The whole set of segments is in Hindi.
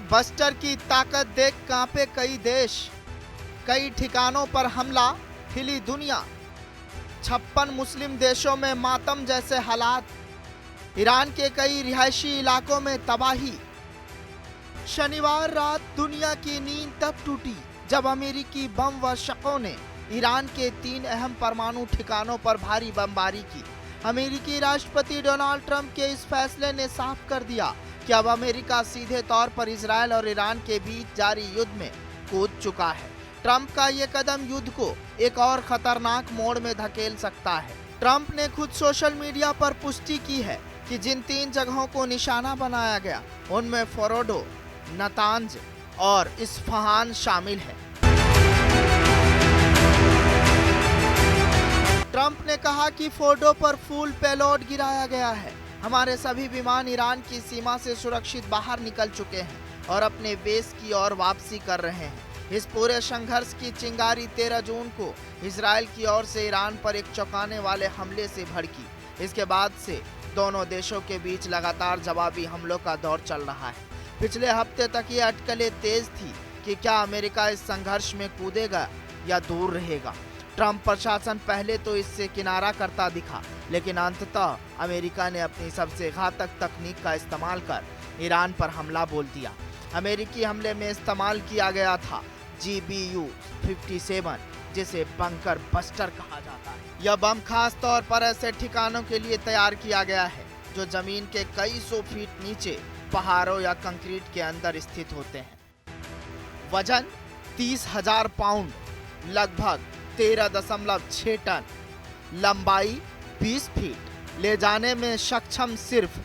बस्टर की ताकत देख कांपे कई देश, कई ठिकानों पर हमला, हिली दुनिया। 56 मुस्लिम देशों में मातम जैसे हालात, ईरान के कई रिहायशी इलाकों में तबाही। शनिवार रात दुनिया की नींद तब टूटी जब अमेरिकी बम वर्षकों ने ईरान के 3 अहम परमाणु ठिकानों पर भारी बमबारी की। अमेरिकी राष्ट्रपति डोनाल्ड ट्रंप के इस फैसले ने साफ कर दिया कि अब अमेरिका सीधे तौर पर इजरायल और ईरान के बीच जारी युद्ध में कूद चुका है। ट्रंप का ये कदम युद्ध को एक और खतरनाक मोड़ में धकेल सकता है। ट्रंप ने खुद सोशल मीडिया पर पुष्टि की है कि जिन 3 जगहों को निशाना बनाया गया उनमें फोर्डो, नतांज और इस्फहान शामिल है। ट्रंप ने कहा कि फोर्डो पर फुल पेलोड गिराया गया है। हमारे सभी विमान ईरान की सीमा से सुरक्षित बाहर निकल चुके हैं और अपने बेस की ओर वापसी कर रहे हैं। इस पूरे संघर्ष की चिंगारी 13 जून को इजरायल की ओर से ईरान पर एक चौंकाने वाले हमले से भड़की। इसके बाद से दोनों देशों के बीच लगातार जवाबी हमलों का दौर चल रहा है। पिछले हफ्ते तक ये अटकलें तेज थी कि क्या अमेरिका इस संघर्ष में कूदेगा या दूर रहेगा। ट्रंप प्रशासन पहले तो इससे किनारा करता दिखा, लेकिन अंततः अमेरिका ने अपनी सबसे घातक तकनीक का इस्तेमाल कर ईरान पर हमला बोल दिया। अमेरिकी हमले में इस्तेमाल किया गया था GBU-57, जिसे बंकर बस्टर कहा जाता है। यह बम खास तौर पर ऐसे ठिकानों के लिए तैयार किया गया है जो जमीन के कई 100 फीट नीचे पहाड़ों या कंक्रीट के अंदर स्थित होते हैं। वजन 30,000 पाउंड, लगभग 13.6 टन, लंबाई 20 फीट, ले जाने में सक्षम सिर्फ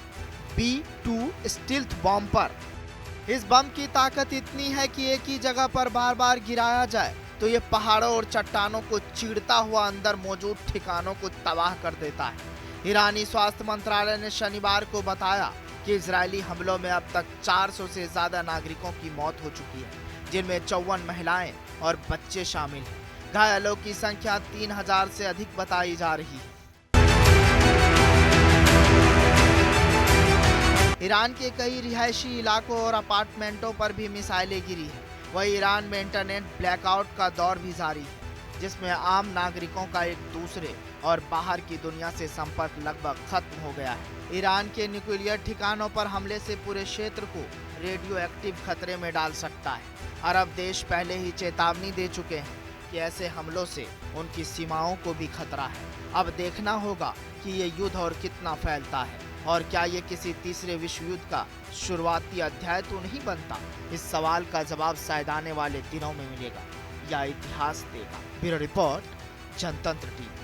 B-2 स्टील्थ बम पर। इस बम की ताकत इतनी है कि एक ही जगह पर बार बार गिराया जाए तो ये पहाड़ों और चट्टानों को चीरता हुआ अंदर मौजूद ठिकानों को तबाह कर देता है। ईरानी स्वास्थ्य मंत्रालय ने शनिवार को बताया कि इजरायली हमलों में अब तक 400 से ज्यादा नागरिकों की मौत हो चुकी है, जिनमें 54 महिलाएं और बच्चे शामिल हैं। घायलों की संख्या 3000 से अधिक बताई जा रही है। ईरान के कई रिहायशी इलाकों और अपार्टमेंटों पर भी मिसाइलें गिरी है। वहीं ईरान में इंटरनेट ब्लैकआउट का दौर भी जारी है, जिसमें आम नागरिकों का एक दूसरे और बाहर की दुनिया से संपर्क लगभग खत्म हो गया है। ईरान के न्यूक्लियर ठिकानों पर हमले से पूरे क्षेत्र को रेडियो एक्टिव खतरे में डाल सकता है। अरब देश पहले ही चेतावनी दे चुके हैं कि ऐसे हमलों से उनकी सीमाओं को भी खतरा है। अब देखना होगा कि ये युद्ध और कितना फैलता है और क्या ये किसी तीसरे विश्व युद्ध का शुरुआती अध्याय तो नहीं बनता। इस सवाल का जवाब शायद आने वाले दिनों में मिलेगा या इतिहास देगा। ब्यूरो रिपोर्ट, जनतंत्र टीवी।